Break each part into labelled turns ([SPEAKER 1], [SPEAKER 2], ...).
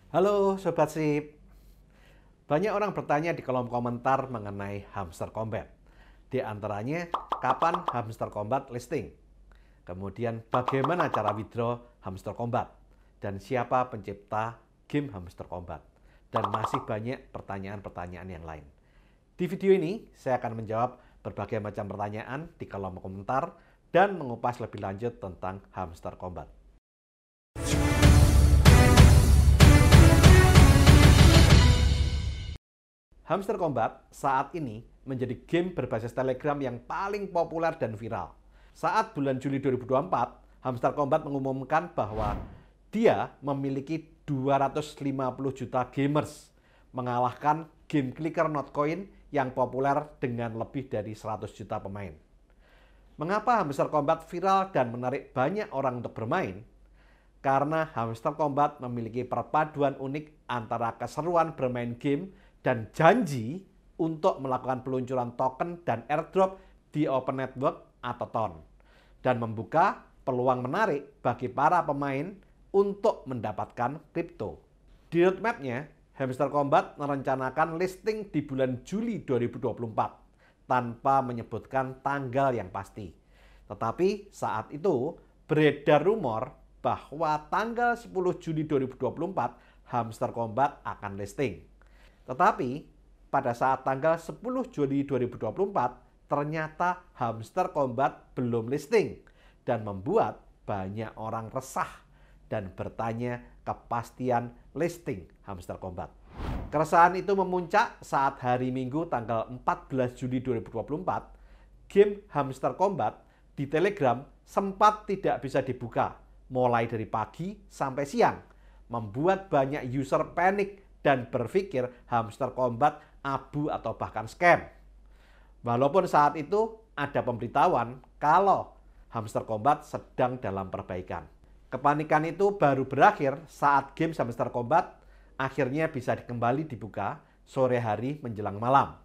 [SPEAKER 1] Halo Sobat Sip, banyak orang bertanya di kolom komentar mengenai Hamster Combat. Di antaranya, kapan Hamster Combat listing? Kemudian bagaimana cara withdraw Hamster Combat? Dan siapa pencipta game Hamster Combat? Dan masih banyak pertanyaan-pertanyaan yang lain. Di video ini, saya akan menjawab berbagai macam pertanyaan di kolom komentar dan mengupas lebih lanjut tentang Hamster Combat. Hamster Combat saat ini menjadi game berbasis Telegram yang paling populer dan viral. Saat bulan Juli 2024, Hamster Combat mengumumkan bahwa dia memiliki 250 juta gamers, mengalahkan game clicker Notcoin yang populer dengan lebih dari 100 juta pemain. Mengapa Hamster Combat viral dan menarik banyak orang untuk bermain? Karena Hamster Combat memiliki perpaduan unik antara keseruan bermain game dan janji untuk melakukan peluncuran token dan airdrop di Open Network atau TON, dan membuka peluang menarik bagi para pemain untuk mendapatkan kripto. Di roadmap-nya, Hamster Combat merencanakan listing di bulan Juli 2024 tanpa menyebutkan tanggal yang pasti. Tetapi saat itu beredar rumor bahwa tanggal 10 Juli 2024 Hamster Combat akan listing. Tetapi pada saat tanggal 10 Juli 2024 ternyata Hamster Combat belum listing dan membuat banyak orang resah dan bertanya kepastian listing Hamster Combat. Keresahan itu memuncak saat hari Minggu tanggal 14 Juli 2024 game Hamster Combat di Telegram sempat tidak bisa dibuka mulai dari pagi sampai siang, membuat banyak user panik dan berpikir Hamster Combat abu atau bahkan scam. Walaupun saat itu ada pemberitahuan kalau Hamster Combat sedang dalam perbaikan. Kepanikan itu baru berakhir saat game Hamster Combat akhirnya bisa kembali dibuka sore hari menjelang malam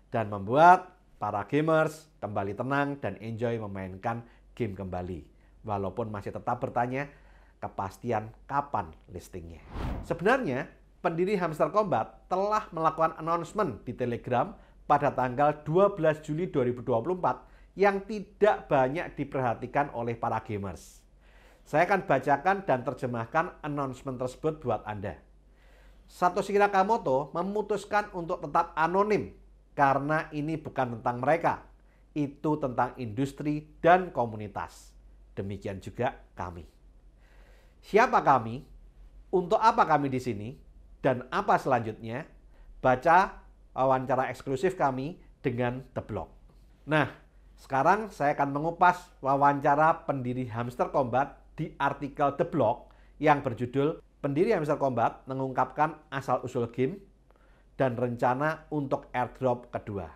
[SPEAKER 1] dan membuat para gamers kembali tenang dan enjoy memainkan game kembali. Walaupun masih tetap bertanya kepastian kapan listingnya. Sebenarnya pendiri Hamster Combat telah melakukan announcement di Telegram pada tanggal 12 Juli 2024 yang tidak banyak diperhatikan oleh para gamers. Saya akan bacakan dan terjemahkan announcement tersebut buat Anda. Satoshi Nakamoto memutuskan untuk tetap anonim karena ini bukan tentang mereka, itu tentang industri dan komunitas. Demikian juga kami. Siapa kami? Untuk apa kami di sini? Dan apa selanjutnya? Baca wawancara eksklusif kami dengan The Block. Nah, sekarang saya akan mengupas wawancara pendiri Hamster Combat di artikel The Block yang berjudul Pendiri Hamster Combat mengungkapkan asal-usul game dan rencana untuk airdrop kedua.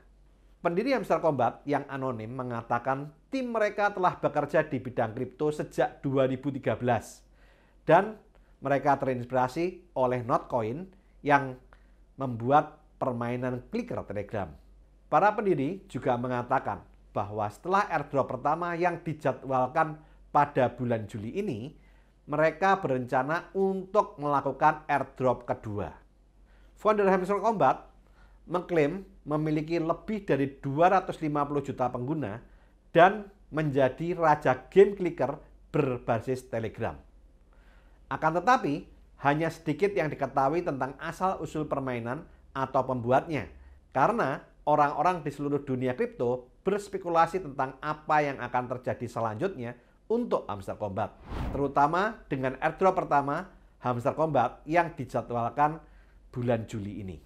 [SPEAKER 1] Pendiri Hamster Combat yang anonim mengatakan tim mereka telah bekerja di bidang kripto sejak 2013 dan mereka terinspirasi oleh Notcoin yang membuat permainan clicker Telegram. Para pendiri juga mengatakan bahwa setelah airdrop pertama yang dijadwalkan pada bulan Juli ini, mereka berencana untuk melakukan airdrop kedua. Founder Hamster Combat mengklaim memiliki lebih dari 250 juta pengguna dan menjadi raja game clicker berbasis Telegram. Akan tetapi, hanya sedikit yang diketahui tentang asal-usul permainan atau pembuatnya, karena orang-orang di seluruh dunia kripto berspekulasi tentang apa yang akan terjadi selanjutnya untuk Hamster Combat, terutama dengan airdrop pertama Hamster Combat yang dijadwalkan bulan Juli ini.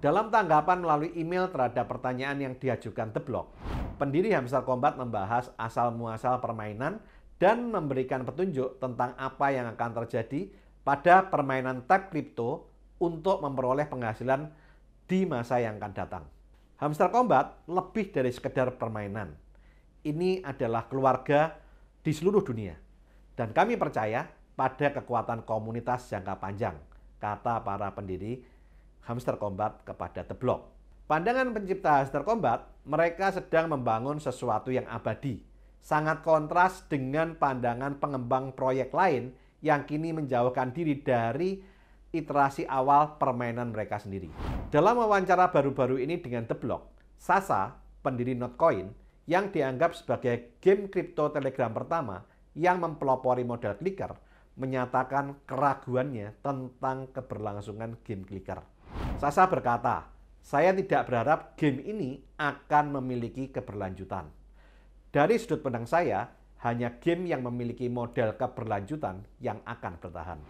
[SPEAKER 1] Dalam tanggapan melalui email terhadap pertanyaan yang diajukan The Block, pendiri Hamster Combat membahas asal-muasal permainan dan memberikan petunjuk tentang apa yang akan terjadi pada permainan tab kripto untuk memperoleh penghasilan di masa yang akan datang. Hamster Combat lebih dari sekedar permainan. Ini adalah keluarga di seluruh dunia. Dan kami percaya pada kekuatan komunitas jangka panjang, kata para pendiri Hamster Combat kepada The Block. Pandangan pencipta Hamster Combat, mereka sedang membangun sesuatu yang abadi. Sangat kontras dengan pandangan pengembang proyek lain yang kini menjauhkan diri dari iterasi awal permainan mereka sendiri. Dalam wawancara baru-baru ini dengan The Block, Sasa, pendiri Notcoin, yang dianggap sebagai game kripto Telegram pertama yang mempelopori modal clicker, menyatakan keraguannya tentang keberlangsungan game clicker. Sasa berkata, "Saya tidak berharap game ini akan memiliki keberlanjutan. Dari sudut pandang saya, hanya game yang memiliki model keberlanjutan yang akan bertahan."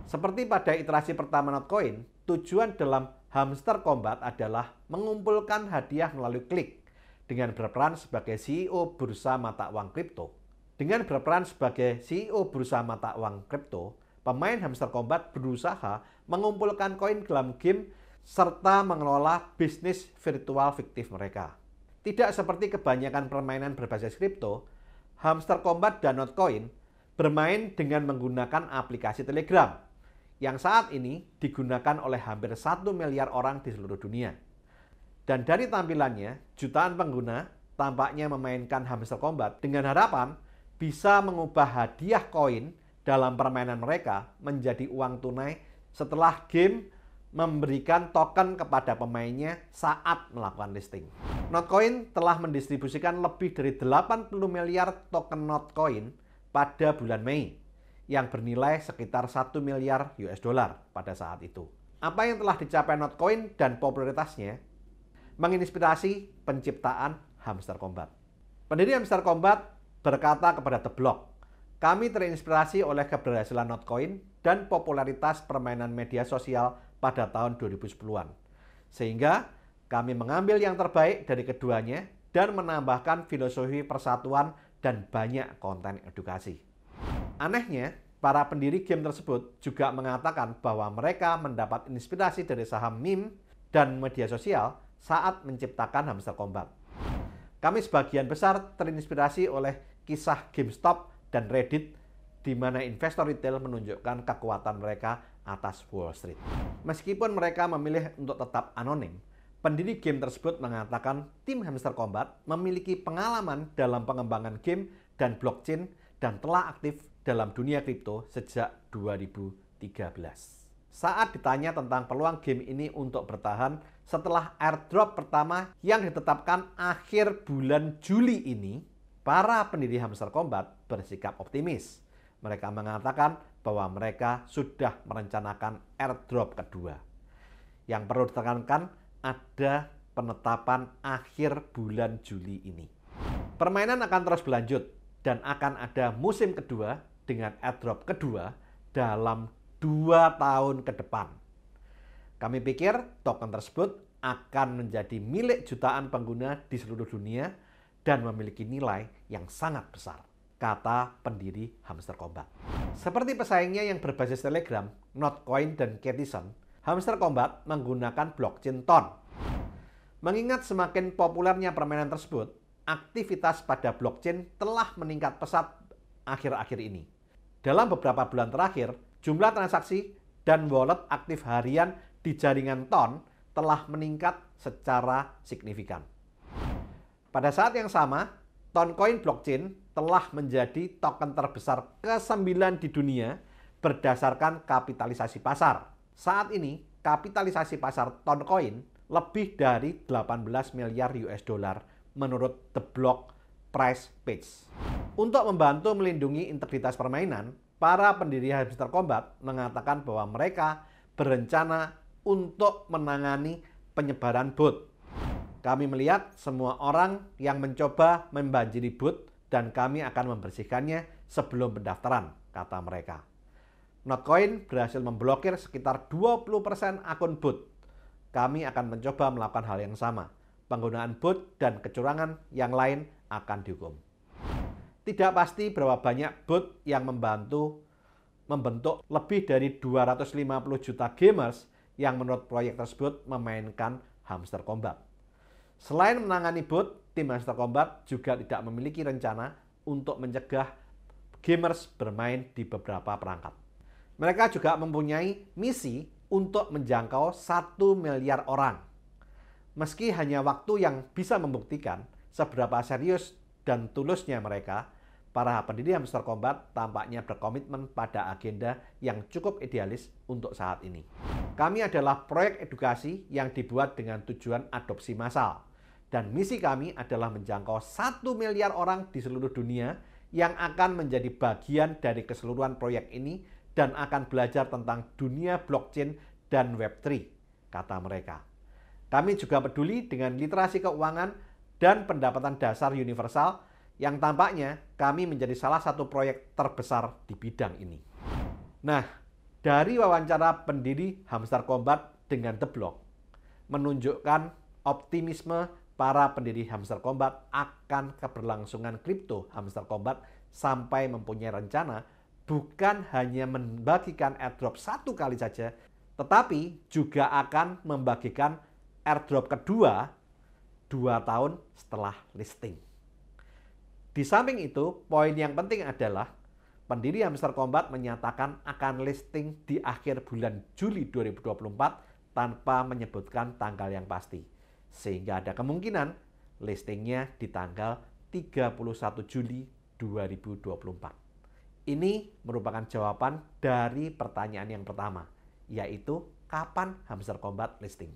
[SPEAKER 1] Seperti pada iterasi pertama Notcoin, tujuan dalam Hamster Kombat adalah mengumpulkan hadiah melalui klik dengan berperan sebagai CEO bursa mata uang kripto. Dengan berperan sebagai CEO bursa mata uang kripto, pemain Hamster Kombat berusaha mengumpulkan koin dalam game serta mengelola bisnis virtual fiktif mereka. Tidak seperti kebanyakan permainan berbasis kripto, Hamster Kombat dan Notcoin bermain dengan menggunakan aplikasi Telegram yang saat ini digunakan oleh hampir 1 miliar orang di seluruh dunia. Dan dari tampilannya, jutaan pengguna tampaknya memainkan Hamster Kombat dengan harapan bisa mengubah hadiah koin dalam permainan mereka menjadi uang tunai setelah game memberikan token kepada pemainnya saat melakukan listing. Notcoin telah mendistribusikan lebih dari 80 miliar token Notcoin pada bulan Mei yang bernilai sekitar 1 miliar US dollar pada saat itu. Apa yang telah dicapai Notcoin dan popularitasnya menginspirasi penciptaan Hamster Kombat. Pendiri Hamster Kombat berkata kepada The Block, "Kami terinspirasi oleh keberhasilan Notcoin dan popularitas permainan media sosial pada tahun 2010-an. Sehingga kami mengambil yang terbaik dari keduanya dan menambahkan filosofi persatuan dan banyak konten edukasi." Anehnya, para pendiri game tersebut juga mengatakan bahwa mereka mendapat inspirasi dari saham meme dan media sosial saat menciptakan Hamster Kombat. "Kami sebagian besar terinspirasi oleh kisah GameStop dan Reddit di mana investor retail menunjukkan kekuatan mereka atas Wall Street." Meskipun mereka memilih untuk tetap anonim, pendiri game tersebut mengatakan tim Hamster Kombat memiliki pengalaman dalam pengembangan game dan blockchain dan telah aktif dalam dunia kripto sejak 2013. Saat ditanya tentang peluang game ini untuk bertahan setelah airdrop pertama yang ditetapkan akhir bulan Juli ini, para pendiri Hamster Kombat bersikap optimis. Mereka mengatakan bahwa mereka sudah merencanakan airdrop kedua. Yang perlu ditekankan, ada penetapan akhir bulan Juli ini. Permainan akan terus berlanjut dan akan ada musim kedua dengan airdrop kedua dalam 2 tahun ke depan. Kami pikir token tersebut akan menjadi milik jutaan pengguna di seluruh dunia dan memiliki nilai yang sangat besar, kata pendiri Hamster Kombat. Seperti pesaingnya yang berbasis Telegram, Notcoin dan Ketizen, Hamster Kombat menggunakan blockchain Ton. Mengingat semakin populernya permainan tersebut, aktivitas pada blockchain telah meningkat pesat akhir-akhir ini. Dalam beberapa bulan terakhir, jumlah transaksi dan wallet aktif harian di jaringan Ton telah meningkat secara signifikan. Pada saat yang sama, Toncoin blockchain telah menjadi token terbesar ke-9 di dunia berdasarkan kapitalisasi pasar. Saat ini, kapitalisasi pasar Toncoin lebih dari 18 miliar US dollar menurut The Block Price Page. Untuk membantu melindungi integritas permainan, para pendiri Hamster Kombat mengatakan bahwa mereka berencana untuk menangani penyebaran bot. "Kami melihat semua orang yang mencoba membanjiri bot dan kami akan membersihkannya sebelum pendaftaran," kata mereka. Notcoin berhasil memblokir sekitar 20% akun bot. "Kami akan mencoba melakukan hal yang sama. Penggunaan bot dan kecurangan yang lain akan dihukum." Tidak pasti berapa banyak bot yang membentuk lebih dari 250 juta gamers yang menurut proyek tersebut memainkan Hamster Kombat. Selain menangani bot, tim Hamster Kombat juga tidak memiliki rencana untuk mencegah gamers bermain di beberapa perangkat. Mereka juga mempunyai misi untuk menjangkau 1 miliar orang. Meski hanya waktu yang bisa membuktikan seberapa serius dan tulusnya mereka, para pendiri Hamster Combat tampaknya berkomitmen pada agenda yang cukup idealis untuk saat ini. Kami adalah proyek edukasi yang dibuat dengan tujuan adopsi massal. Dan misi kami adalah menjangkau 1 miliar orang di seluruh dunia yang akan menjadi bagian dari keseluruhan proyek ini dan akan belajar tentang dunia blockchain dan Web3, kata mereka. Kami juga peduli dengan literasi keuangan dan pendapatan dasar universal yang tampaknya kami menjadi salah satu proyek terbesar di bidang ini. Nah, dari wawancara pendiri Hamster Combat dengan The Block menunjukkan optimisme para pendiri Hamster Combat akan keberlangsungan kripto Hamster Combat sampai mempunyai rencana bukan hanya membagikan airdrop 1 kali saja, tetapi juga akan membagikan airdrop kedua 2 tahun setelah listing. Di samping itu, poin yang penting adalah pendiri Hamster Combat menyatakan akan listing di akhir bulan Juli 2024 tanpa menyebutkan tanggal yang pasti. Sehingga ada kemungkinan listingnya di tanggal 31 Juli 2024. Ini merupakan jawaban dari pertanyaan yang pertama, yaitu kapan Hamster Combat listing.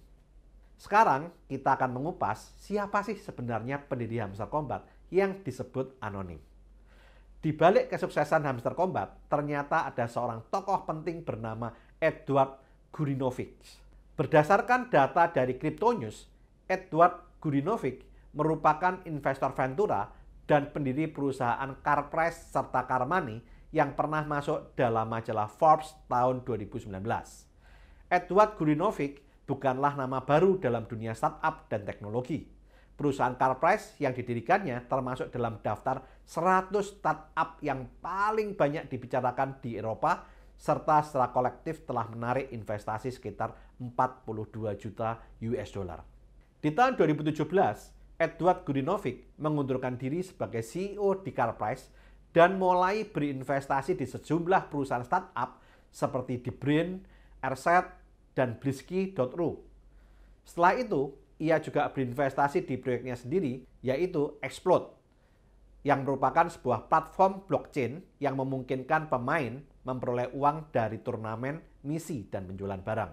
[SPEAKER 1] Sekarang kita akan mengupas siapa sih sebenarnya pendiri Hamster Combat yang disebut anonim. Di balik kesuksesan Hamster Combat, ternyata ada seorang tokoh penting bernama Edward Gurinovic. Berdasarkan data dari Cryptonews, Edward Gurinovic merupakan investor Ventura dan pendiri perusahaan CarPrice serta CarMoney yang pernah masuk dalam majalah Forbes tahun 2019. Edward Gurinovic bukanlah nama baru dalam dunia startup dan teknologi. Perusahaan CarPrice yang didirikannya termasuk dalam daftar 100 startup yang paling banyak dibicarakan di Eropa, serta secara kolektif telah menarik investasi sekitar 42 juta US dollar. Di tahun 2017, Edward Gurinovic mengundurkan diri sebagai CEO di CarPrice dan mulai berinvestasi di sejumlah perusahaan startup seperti DeBrain, Airset, dan Blisky.ru. Setelah itu, ia juga berinvestasi di proyeknya sendiri, yaitu Explode, yang merupakan sebuah platform blockchain yang memungkinkan pemain memperoleh uang dari turnamen, misi, dan penjualan barang.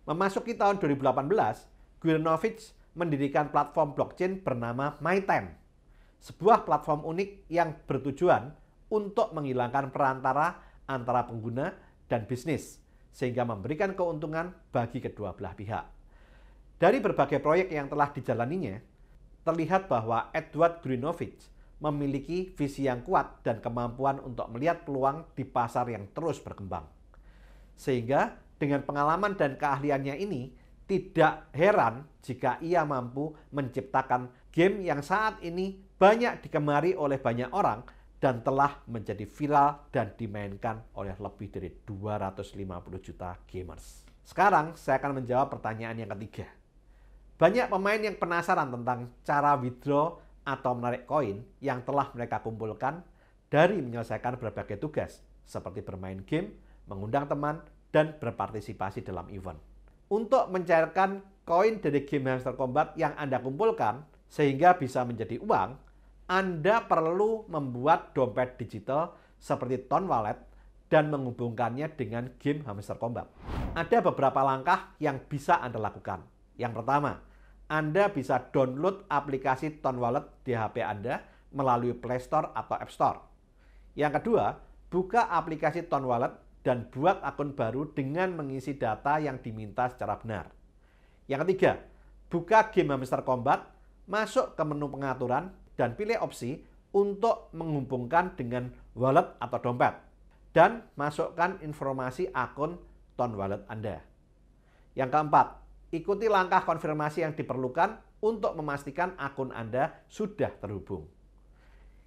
[SPEAKER 1] Memasuki tahun 2018, Gurinovic mendirikan platform blockchain bernama MyTime, sebuah platform unik yang bertujuan untuk menghilangkan perantara antara pengguna dan bisnis, sehingga memberikan keuntungan bagi kedua belah pihak. Dari berbagai proyek yang telah dijalaninya, terlihat bahwa Edward Gurinovic memiliki visi yang kuat dan kemampuan untuk melihat peluang di pasar yang terus berkembang. Sehingga dengan pengalaman dan keahliannya ini, tidak heran jika ia mampu menciptakan game yang saat ini banyak digemari oleh banyak orang dan telah menjadi viral dan dimainkan oleh lebih dari 250 juta gamers. Sekarang saya akan menjawab pertanyaan yang ketiga. Banyak pemain yang penasaran tentang cara withdraw atau menarik koin yang telah mereka kumpulkan dari menyelesaikan berbagai tugas seperti bermain game, mengundang teman, dan berpartisipasi dalam event. Untuk mencairkan koin dari game Hamster Combat yang Anda kumpulkan sehingga bisa menjadi uang, Anda perlu membuat dompet digital seperti Ton Wallet dan menghubungkannya dengan game Hamster Combat. Ada beberapa langkah yang bisa Anda lakukan. Yang pertama, Anda bisa download aplikasi Ton Wallet di HP Anda melalui Play Store atau App Store. Yang kedua, buka aplikasi Ton Wallet dan buat akun baru dengan mengisi data yang diminta secara benar. Yang ketiga, buka game Hamster Combat, masuk ke menu pengaturan, dan pilih opsi untuk menghubungkan dengan wallet atau dompet. Dan masukkan informasi akun Ton Wallet Anda. Yang keempat, ikuti langkah konfirmasi yang diperlukan untuk memastikan akun Anda sudah terhubung.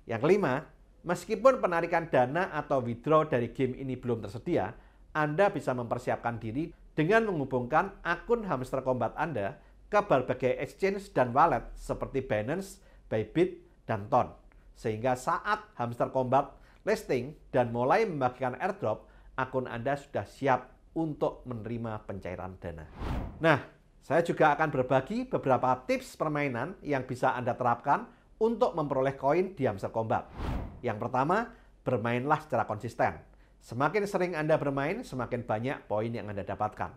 [SPEAKER 1] Yang kelima, meskipun penarikan dana atau withdraw dari game ini belum tersedia, Anda bisa mempersiapkan diri dengan menghubungkan akun Hamster Combat Anda ke berbagai exchange dan wallet seperti Binance, Bybit, dan Ton. Sehingga saat Hamster Combat listing dan mulai membagikan airdrop, akun Anda sudah siap untuk menerima pencairan dana. Nah, saya juga akan berbagi beberapa tips permainan yang bisa Anda terapkan untuk memperoleh koin di Hamster Kombat. Yang pertama, bermainlah secara konsisten. Semakin sering Anda bermain, semakin banyak poin yang Anda dapatkan.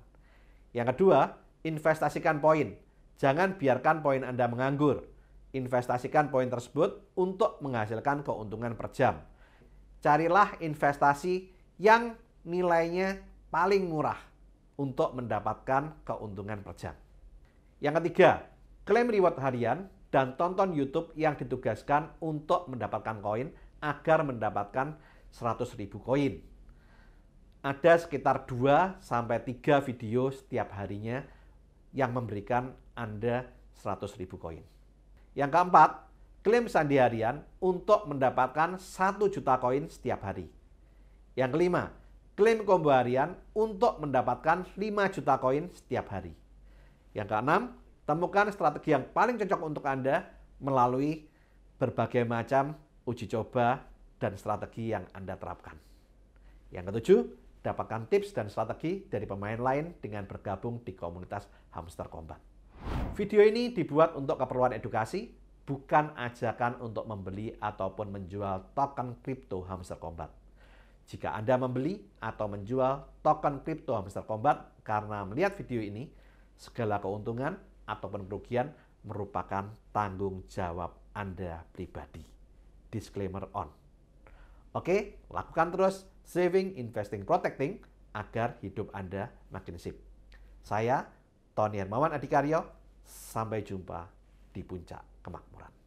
[SPEAKER 1] Yang kedua, investasikan poin. Jangan biarkan poin Anda menganggur. Investasikan poin tersebut untuk menghasilkan keuntungan per jam. Carilah investasi yang nilainya paling murah untuk mendapatkan keuntungan per jam. Yang ketiga, klaim reward harian dan tonton YouTube yang ditugaskan untuk mendapatkan koin agar mendapatkan 100.000 koin. Ada sekitar 2-3 video setiap harinya yang memberikan Anda 100.000 koin. Yang keempat, klaim sandi harian untuk mendapatkan 1 juta koin setiap hari. Yang kelima, klaim combo harian untuk mendapatkan 5 juta koin setiap hari. Yang keenam, temukan strategi yang paling cocok untuk Anda melalui berbagai macam uji coba dan strategi yang Anda terapkan. Yang ketujuh, dapatkan tips dan strategi dari pemain lain dengan bergabung di komunitas Hamster Kombat. Video ini dibuat untuk keperluan edukasi, bukan ajakan untuk membeli ataupun menjual token kripto Hamster Kombat. Jika Anda membeli atau menjual token kripto Hamster Kombat karena melihat video ini, segala keuntungan ataupun kerugian merupakan tanggung jawab Anda pribadi. Disclaimer on. Oke, lakukan terus saving, investing, protecting agar hidup Anda makin sip. Saya, Tony Hermawan Adikaryo, sampai jumpa di puncak kemakmuran.